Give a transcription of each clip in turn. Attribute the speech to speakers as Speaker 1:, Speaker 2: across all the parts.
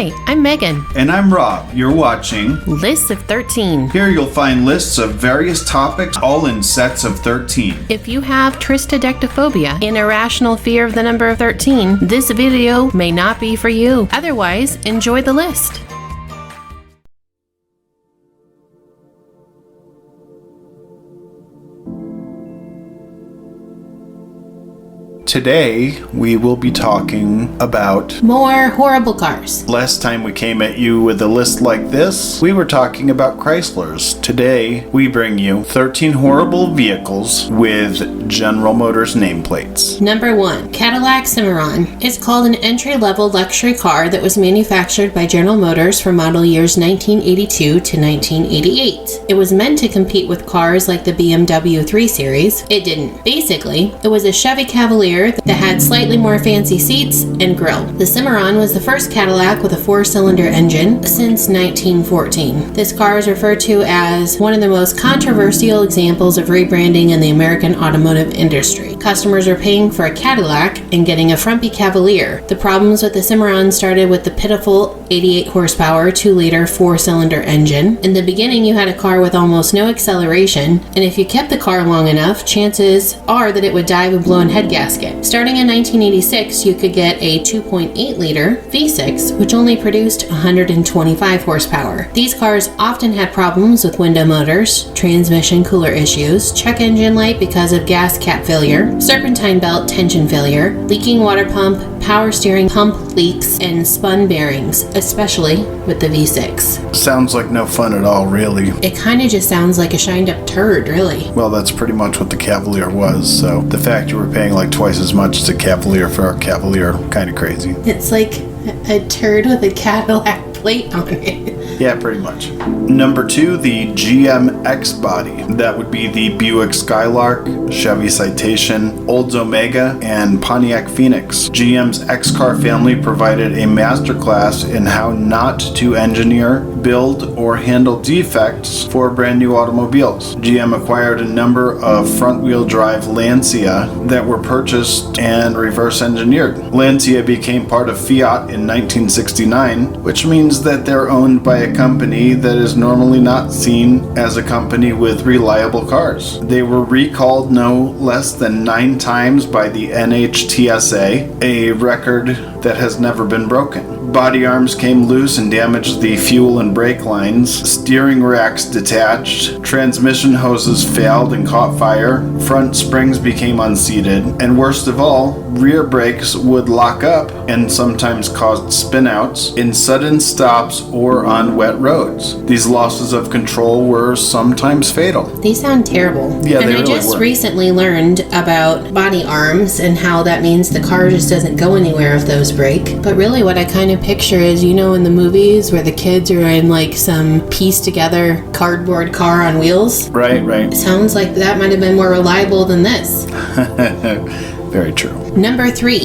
Speaker 1: Hi, I'm Megan.
Speaker 2: And I'm Rob. You're watching
Speaker 1: Lists of 13.
Speaker 2: Here you'll find lists of various topics, all in sets of 13.
Speaker 1: If you have tristodectophobia, an irrational fear of the number 13, this video may not be for you. Otherwise, enjoy the list.
Speaker 2: Today, we will be talking about
Speaker 1: More horrible cars.
Speaker 2: Last time we came at you with a list like this, we were talking about Chryslers. Today, we bring you 13 horrible vehicles with General Motors nameplates.
Speaker 1: Number 1, Cadillac Cimarron. It's called an entry-level luxury car that was manufactured by General Motors for model years 1982 to 1988. It was meant to compete with cars like the BMW 3 Series. It didn't. Basically, it was a Chevy Cavalier that had slightly more fancy seats and grille. The Cimarron was the first Cadillac with a 4-cylinder engine since 1914. This car is referred to as one of the most controversial examples of rebranding in the American automotive industry. Customers are paying for a Cadillac and getting a frumpy Cavalier. The problems with the Cimarron started with the pitiful 88 horsepower 2-liter 4-cylinder engine. In the beginning, you had a car with almost no acceleration, and if you kept the car long enough, chances are that it would die of a blown head gasket. Starting in 1986, you could get a 2.8-liter V6, which only produced 125 horsepower. These cars often had problems with window motors, transmission cooler issues, check engine light because of gas cap failure, serpentine belt tension failure, leaking water pump, power steering pump leaks, and spun bearings, especially with the V6.
Speaker 2: Sounds like no fun at all, really.
Speaker 1: It kind of just sounds like a shined up turd, really.
Speaker 2: Well, that's pretty much what the Cavalier was, so the fact you were paying like twice as much as a Cavalier for a Cavalier, kind of crazy.
Speaker 1: It's like a turd with a Cadillac plate on it.
Speaker 2: Yeah, pretty much. Number 2, the GM X body. That would be the Buick Skylark, Chevy Citation, Oldsmobile, and Pontiac Phoenix. GM's X car family provided a masterclass in how not to engineer, build, or handle defects for brand new automobiles. GM acquired a number of front-wheel drive Lancia that were purchased and reverse engineered. Lancia became part of Fiat in 1969, which means that they're owned by a company that is normally not seen as a company with reliable cars. They were recalled no less than 9 times by the NHTSA, a record that has never been broken. Body arms came loose and damaged the fuel and brake lines. Steering racks detached. Transmission hoses failed and caught fire. Front springs became unseated. And worst of all, rear brakes would lock up and sometimes caused spinouts in sudden stops or on wet roads. These losses of control were sometimes fatal.
Speaker 1: These sound terrible.
Speaker 2: Yeah,
Speaker 1: and
Speaker 2: they
Speaker 1: I
Speaker 2: really
Speaker 1: just
Speaker 2: were.
Speaker 1: recently learned about body arms and how that means the car just doesn't go anywhere if those break. But really what I kind of picture is, you know, in the movies where the kids are in like some pieced together cardboard car on wheels.
Speaker 2: Right.
Speaker 1: It sounds like that might have been more reliable than this.
Speaker 2: Very true.
Speaker 1: Number 3,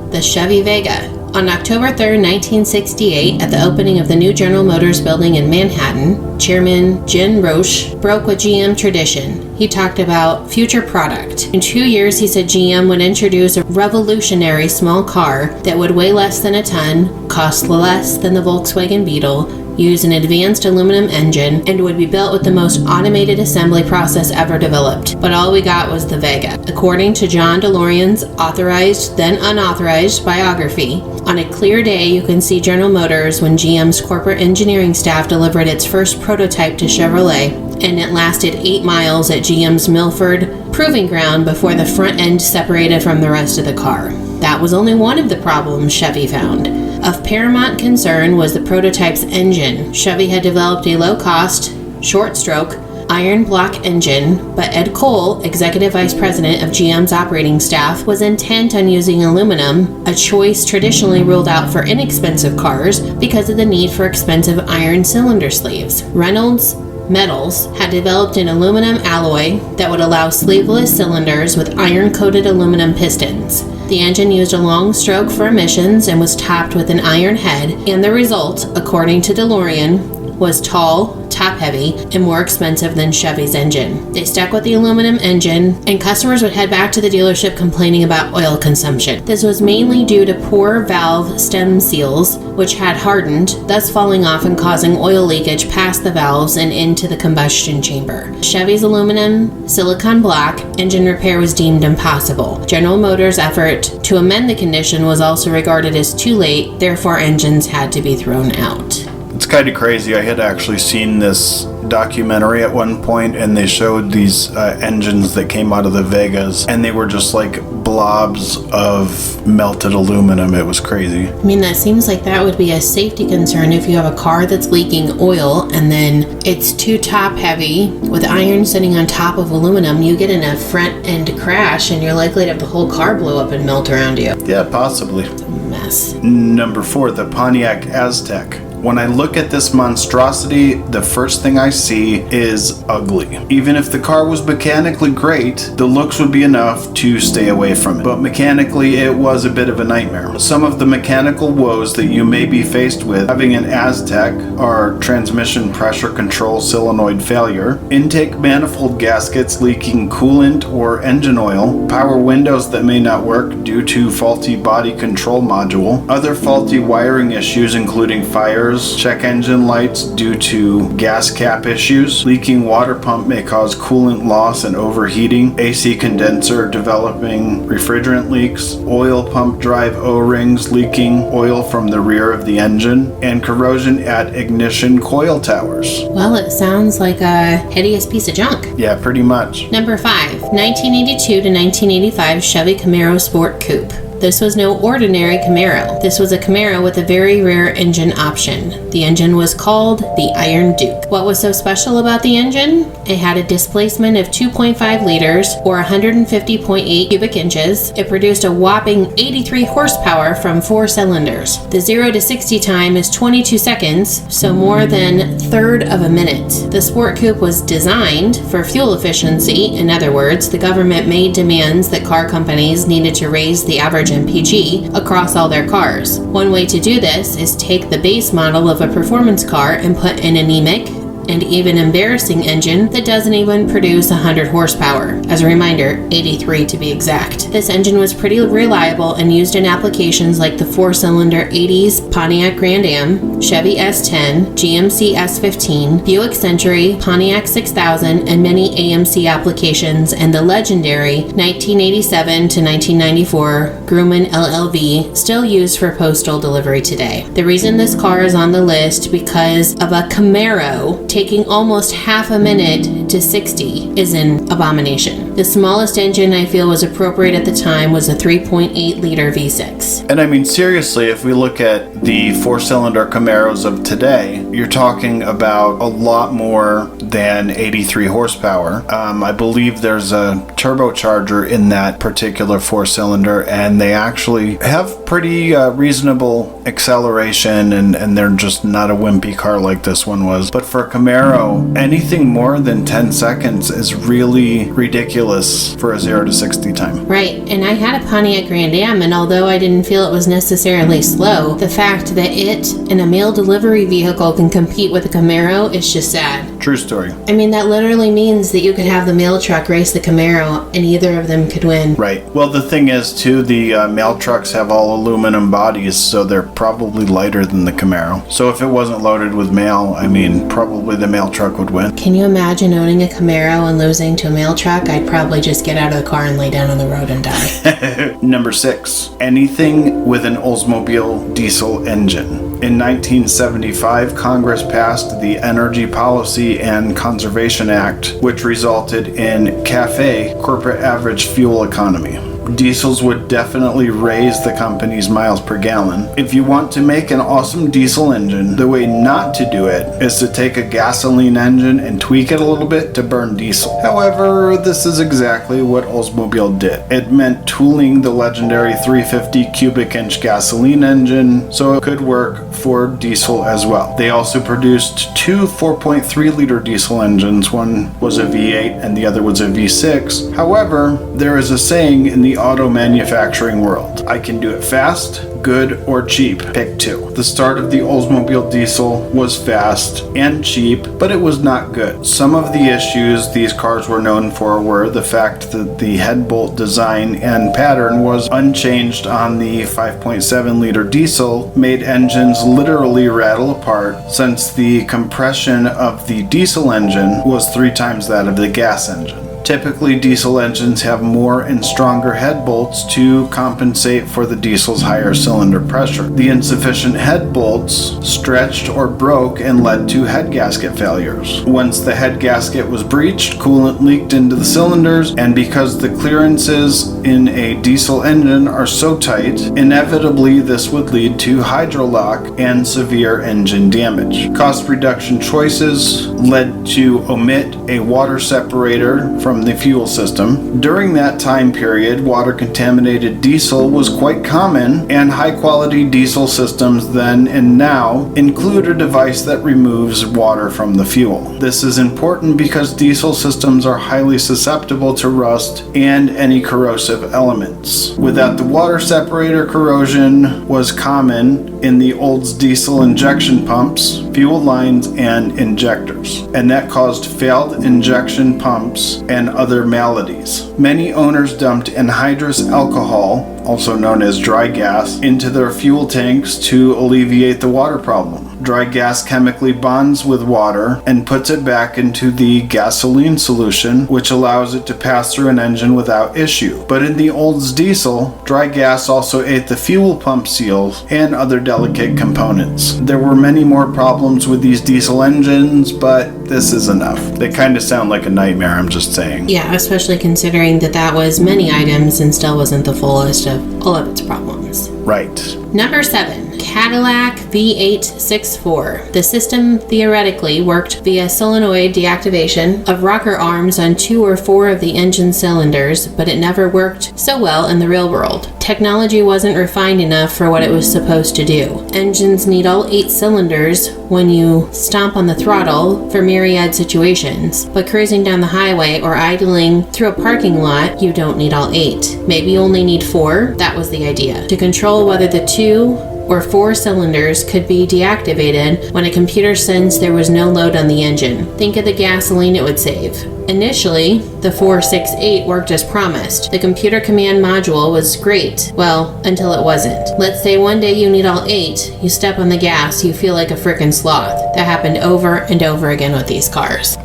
Speaker 1: the Chevy Vega. On October 3rd, 1968, at the opening of the new General Motors building in Manhattan, Chairman Jim Roche broke with GM tradition. He talked about future product. In 2 years, he said GM would introduce a revolutionary small car that would weigh less than a ton, cost less than the Volkswagen Beetle, use an advanced aluminum engine, and would be built with the most automated assembly process ever developed. But all we got was the Vega. According to John DeLorean's authorized, then unauthorized biography, on a clear day you can see General Motors when GM's corporate engineering staff delivered its first prototype to Chevrolet, and it lasted 8 miles at GM's Milford proving ground before the front end separated from the rest of the car. That was only one of the problems Chevy found. Of paramount concern was the prototype's engine. Chevy had developed a low-cost, short-stroke, iron block engine, but Ed Cole, executive vice president of GM's operating staff, was intent on using aluminum, a choice traditionally ruled out for inexpensive cars because of the need for expensive iron cylinder sleeves. Reynolds Metals had developed an aluminum alloy that would allow sleeveless cylinders with iron-coated aluminum pistons. The engine used a long stroke for emissions and was topped with an iron head, and the result, according to DeLorean, was tall, top-heavy, and more expensive than Chevy's engine. They stuck with the aluminum engine, and customers would head back to the dealership complaining about oil consumption. This was mainly due to poor valve stem seals, which had hardened, thus falling off and causing oil leakage past the valves and into the combustion chamber. Chevy's aluminum, silicon black engine repair was deemed impossible. General Motors' effort to amend the condition was also regarded as too late, therefore engines had to be thrown out.
Speaker 2: It's kind of crazy. I had actually seen this documentary at one point, and they showed these engines that came out of the Vegas, and they were just like blobs of melted aluminum. It was crazy.
Speaker 1: I mean, that seems like that would be a safety concern if you have a car that's leaking oil and then it's too top heavy with iron sitting on top of aluminum. You get in a front end crash and you're likely to have the whole car blow up and melt around you.
Speaker 2: Yeah, possibly.
Speaker 1: It's a mess.
Speaker 2: Number 4, the Pontiac Aztec. When I look at this monstrosity, the first thing I see is ugly. Even if the car was mechanically great, the looks would be enough to stay away from it. But mechanically, it was a bit of a nightmare. Some of the mechanical woes that you may be faced with having an Aztec are transmission pressure control solenoid failure, intake manifold gaskets leaking coolant or engine oil, power windows that may not work due to faulty body control module, other faulty wiring issues including fire, check engine lights due to gas cap issues, leaking water pump may cause coolant loss and overheating, AC condenser developing refrigerant leaks, oil pump drive O-rings leaking oil from the rear of the engine, and corrosion at ignition coil towers.
Speaker 1: Well, it sounds like a hideous piece of junk.
Speaker 2: Yeah, pretty much.
Speaker 1: Number 5, 1982 to 1985 Chevy Camaro Sport Coupe. This was no ordinary Camaro. This was a Camaro with a very rare engine option. The engine was called the Iron Duke. What was so special about the engine? It had a displacement of 2.5 liters or 150.8 cubic inches. It produced a whopping 83 horsepower from 4 cylinders. The 0 to 60 time is 22 seconds, so more than third of a minute. The Sport Coupe was designed for fuel efficiency. In other words, the government made demands that car companies needed to raise the average MPG across all their cars. One way to do this is take the base model of a performance car and put an anemic and even embarrassing engine that doesn't even produce 100 horsepower. As a reminder, 83 to be exact. This engine was pretty reliable and used in applications like the 4-cylinder 80s Pontiac Grand Am, Chevy S10, GMC S15, Buick Century, Pontiac 6000, and many AMC applications, and the legendary 1987 to 1994 Grumman LLV, still used for postal delivery today. The reason this car is on the list because of a Camaro taking almost half a minute to 60 is an abomination. The smallest engine I feel was appropriate at the time was a 3.8 liter V6.
Speaker 2: And I mean, seriously, if we look at the 4-cylinder Camaros of today, you're talking about a lot more than 83 horsepower. I believe there's a turbocharger in that particular 4-cylinder, and they actually have pretty reasonable acceleration, and they're just not a wimpy car like this one was. But for a Camaro, anything more than 10 seconds is really ridiculous for a 0 to 60 time.
Speaker 1: Right, and I had a Pontiac Grand Am, and although I didn't feel it was necessarily slow, the fact that it and a mail delivery vehicle can compete with a Camaro is just sad.
Speaker 2: True story.
Speaker 1: I mean, that literally means that you could have the mail truck race the Camaro and either of them could win.
Speaker 2: Right. Well, the thing is, too, the mail trucks have all aluminum bodies, so they're probably lighter than the Camaro. So if it wasn't loaded with mail, I mean, probably the mail truck would win.
Speaker 1: Can you imagine owning a Camaro and losing to a mail truck? I'd probably just get out of the car and lay down on the road and die.
Speaker 2: Number 6. Anything with an Oldsmobile Diesel engine. In 1975, Congress passed the Energy Policy and Conservation Act, which resulted in CAFE, corporate average fuel economy. Diesels would definitely raise the company's miles per gallon. If you want to make an awesome diesel engine, the way not to do it is to take a gasoline engine and tweak it a little bit to burn diesel. However, this is exactly what Oldsmobile did. It meant tooling the legendary 350 cubic inch gasoline engine so it could work for diesel as well. They also produced 2 4.3 liter diesel engines. One was a V8 and the other was a V6. However, there is a saying in the auto manufacturing world. I can do it fast, good, or cheap. Pick two. The start of the Oldsmobile Diesel was fast and cheap, but it was not good. Some of the issues these cars were known for were the fact that the head bolt design and pattern was unchanged on the 5.7 liter diesel, made engines literally rattle apart, since the compression of the diesel engine was 3 times that of the gas engine. Typically, diesel engines have more and stronger head bolts to compensate for the diesel's higher cylinder pressure. The insufficient head bolts stretched or broke and led to head gasket failures. Once the head gasket was breached, coolant leaked into the cylinders, and because the clearances in a diesel engine are so tight, inevitably this would lead to hydrolock and severe engine damage. Cost reduction choices led to omit a water separator from the fuel system. During that time period, water-contaminated diesel was quite common, and high-quality diesel systems then and now include a device that removes water from the fuel. This is important because diesel systems are highly susceptible to rust and any corrosive elements. Without the water separator, corrosion was common in the Olds diesel injection pumps, fuel lines, and injectors, and that caused failed injection pumps and other maladies. Many owners dumped anhydrous alcohol, also known as dry gas, into their fuel tanks to alleviate the water problem. Dry gas chemically bonds with water and puts it back into the gasoline solution, which allows it to pass through an engine without issue. But in the Olds diesel, dry gas also ate the fuel pump seals and other delicate components. There were many more problems with these diesel engines, but this is enough. They kind of sound like a nightmare, I'm just saying.
Speaker 1: Yeah, especially considering that was many items and still wasn't the fullest of all of its problems.
Speaker 2: Right.
Speaker 1: Number 7. Cadillac V864. The system theoretically worked via solenoid deactivation of rocker arms on 2 or 4 of the engine cylinders, but it never worked so well in the real world. Technology wasn't refined enough for what it was supposed to do. Engines need all 8 cylinders when you stomp on the throttle for myriad situations, but cruising down the highway or idling through a parking lot, you don't need all 8. Maybe you only need 4. That was the idea. To control whether the 2 or 4 cylinders could be deactivated when a computer sensed there was no load on the engine. Think of the gasoline it would save. Initially, the 468 worked as promised. The computer command module was great, well, until it wasn't. Let's say one day you need all 8, you step on the gas, you feel like a frickin' sloth. That happened over and over again with these cars.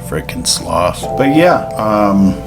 Speaker 2: Frickin' sloth. But yeah,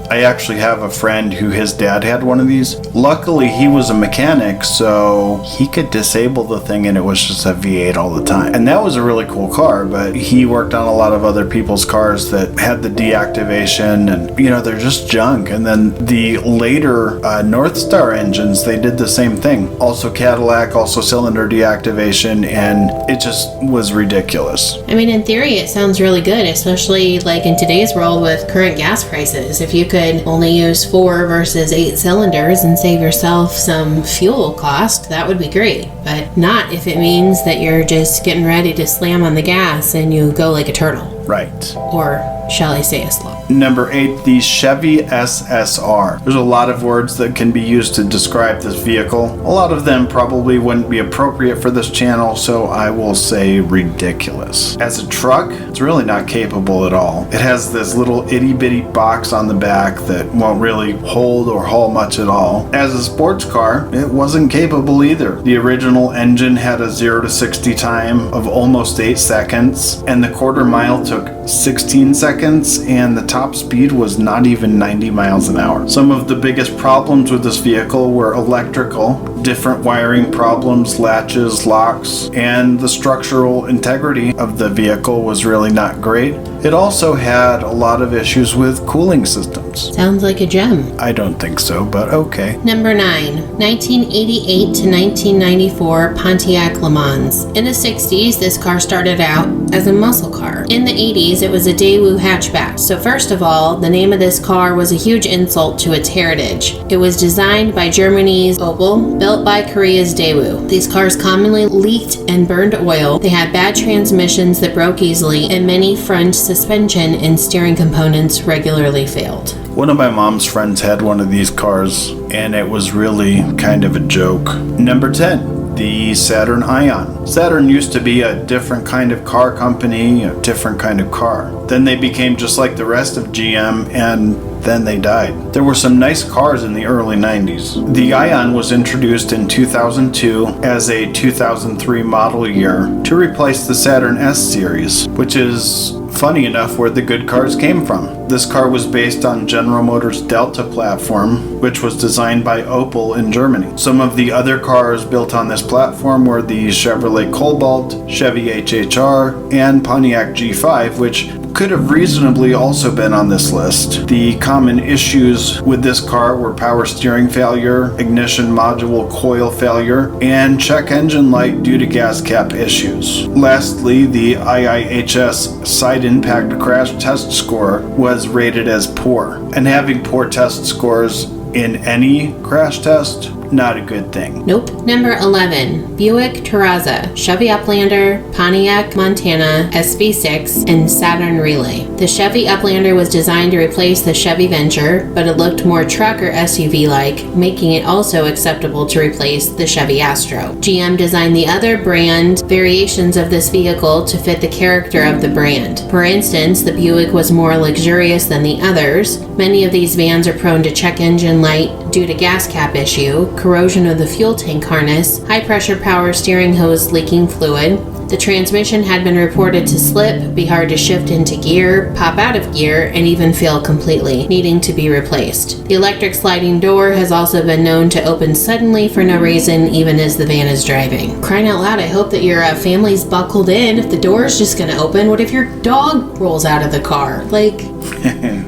Speaker 2: I actually have a friend who his dad had one of these. Luckily, he was a mechanic, so he could disable the thing and it was just a V8 all the time. And that was a really cool car, but he worked on a lot of other people's cars that had the deactivation and, they're just junk. And then the later North Star engines, they did the same thing. Also Cadillac, also cylinder deactivation, and it just was ridiculous.
Speaker 1: I mean, in theory, it sounds really good, especially like in today's world with current gas prices. If you could only use 4 versus 8 cylinders and save yourself some fuel cost, that would be great. But not if it means that you're just getting ready to slam on the gas and you go like a turtle.
Speaker 2: Right.
Speaker 1: Or shall I say a sloth.
Speaker 2: Number 8, the Chevy SSR. There's a lot of words that can be used to describe this vehicle. A lot of them probably wouldn't be appropriate for this channel, so I will say ridiculous. As a truck, it's really not capable at all. It has this little itty-bitty box on the back that won't really hold or haul much at all. As a sports car, it wasn't capable either. The original engine had a 0 to 60 time of almost 8 seconds, and the quarter mile took 16 seconds, and the top speed was not even 90 miles an hour. Some of the biggest problems with this vehicle were electrical, different wiring problems, latches, locks, and the structural integrity of the vehicle was really not great. It also had a lot of issues with cooling systems.
Speaker 1: Sounds like a gem.
Speaker 2: I don't think so, but okay.
Speaker 1: Number 9, 1988 to 1994 Pontiac Le Mans. In the 60s, this car started out as a muscle car. In the 80s, it was a Daewoo hatchback. So first of all, the name of this car was a huge insult to its heritage. It was designed by Germany's Opel, built built by Korea's Daewoo. These cars commonly leaked and burned oil. They had bad transmissions that broke easily, and many front suspension and steering components regularly failed.
Speaker 2: One of my mom's friends had one of these cars, and it was really kind of a joke. Number 10, the Saturn Ion. Saturn used to be a different kind of car company, a different kind of car. Then they became just like the rest of GM, and then they died. There were some nice cars in the early 90s. The Ion was introduced in 2002 as a 2003 model year to replace the Saturn S series, which is funny enough where the good cars came from. This car was based on General Motors' Delta platform, which was designed by Opel in Germany. Some of the other cars built on this platform were the Chevrolet Cobalt, Chevy HHR, and Pontiac G5, which could have reasonably also been on this list. The common issues with this car were power steering failure, ignition module coil failure, and check engine light due to gas cap issues. Lastly, the IIHS side impact crash test score was rated as poor, and having poor test scores in any crash test, not a good thing.
Speaker 1: Nope. Number 11, Buick Terrazza, Chevy Uplander, Pontiac Montana, SB6, and Saturn Relay. The Chevy Uplander was designed to replace the Chevy Venture, but it looked more truck or SUV-like, making it also acceptable to replace the Chevy Astro. GM designed the other brand variations of this vehicle to fit the character of the brand. For instance, the Buick was more luxurious than the others. Many of these vans are prone to check engine light due to gas cap issue, corrosion of the fuel tank harness, high pressure power steering hose leaking fluid. The transmission had been reported to slip, be hard to shift into gear, pop out of gear, and even fail completely, needing to be replaced. The electric sliding door has also been known to open suddenly for no reason, even as the van is driving. Crying out loud, I hope that your family's buckled in. If the door is just going to open, what if your dog rolls out of the car? Like,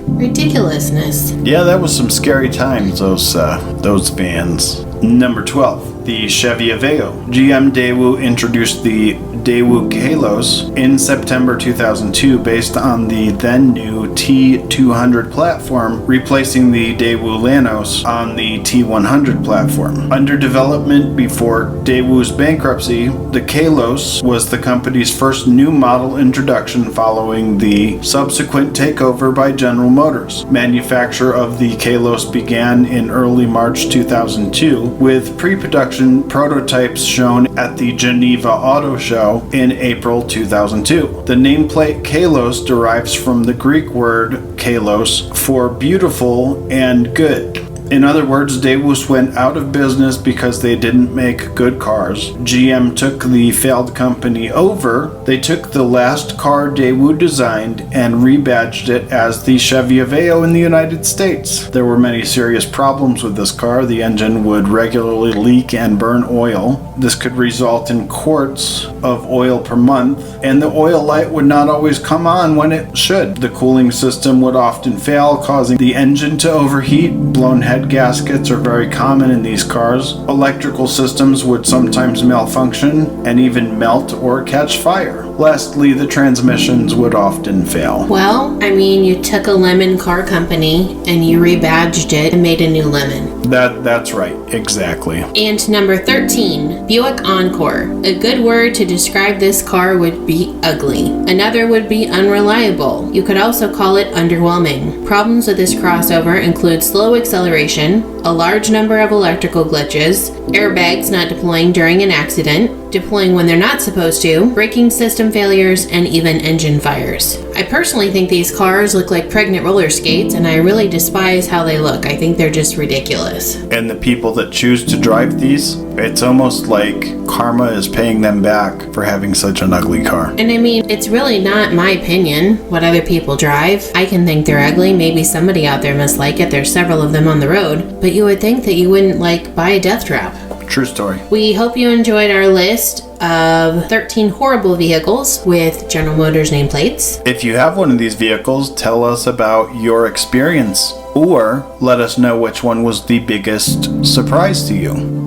Speaker 1: ridiculousness.
Speaker 2: Yeah, that was some scary times, those vans. Number 12, the Chevy Aveo. GM Daewoo introduced the Daewoo Kalos in September 2002 based on the then new T200 platform, replacing the Daewoo Lanos on the T100 platform. Under development before Daewoo's bankruptcy, the Kalos was the company's first new model introduction following the subsequent takeover by General Motors. Manufacture of the Kalos began in early March 2002, with pre-production prototypes shown at the Geneva Auto Show in April 2002. The nameplate Kalos derives from the Greek word kalos for beautiful and good. In other words, Daewoo went out of business because they didn't make good cars. GM took the failed company over. They took the last car Daewoo designed and rebadged it as the Chevy Aveo in the United States. There were many serious problems with this car. The engine would regularly leak and burn oil. This could result in quarts of oil per month, and the oil light would not always come on when it should. The cooling system would often fail, causing the engine to overheat. Blown head gaskets are very common in these cars. Electrical systems would sometimes malfunction and even melt or catch fire. Lastly, the transmissions would often fail.
Speaker 1: Well, I mean, you took a lemon car company and you rebadged it and made a new lemon.
Speaker 2: That's right, exactly.
Speaker 1: And number 13, Buick Encore. A good word to describe this car would be ugly. Another would be unreliable. You could also call it underwhelming. Problems with this crossover include slow acceleration, a large number of electrical glitches, airbags not deploying during an accident, deploying when they're not supposed to, braking system failures, and even engine fires. I personally think these cars look like pregnant roller skates, and I really despise how they look. I think they're just ridiculous.
Speaker 2: And the people that choose to drive these, it's almost like karma is paying them back for having such an ugly car.
Speaker 1: And I mean, it's really not my opinion what other people drive. I can think they're ugly. Maybe somebody out there must like it. There's several of them on the road. But you would think that you wouldn't, buy a death trap.
Speaker 2: True story.
Speaker 1: We hope you enjoyed our list of 13 horrible vehicles with General Motors nameplates.
Speaker 2: If you have one of these vehicles, tell us about your experience, or let us know which one was the biggest surprise to you.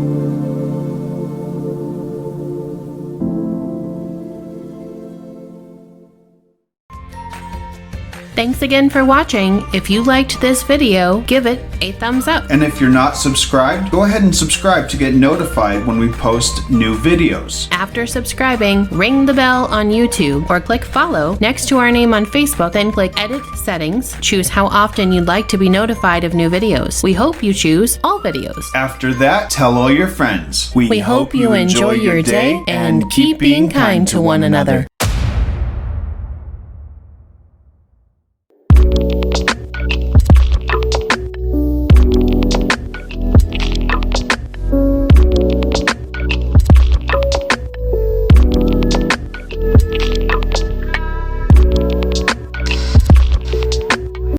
Speaker 1: Thanks again for watching. If you liked this video, give it a thumbs up.
Speaker 2: And if you're not subscribed, go ahead and subscribe to get notified when we post new videos.
Speaker 1: After subscribing, ring the bell on YouTube or click follow next to our name on Facebook, then click edit settings. Choose how often you'd like to be notified of new videos. We hope you choose all videos.
Speaker 2: After that, tell all your friends.
Speaker 1: We hope you enjoy your day and keep being kind to one another.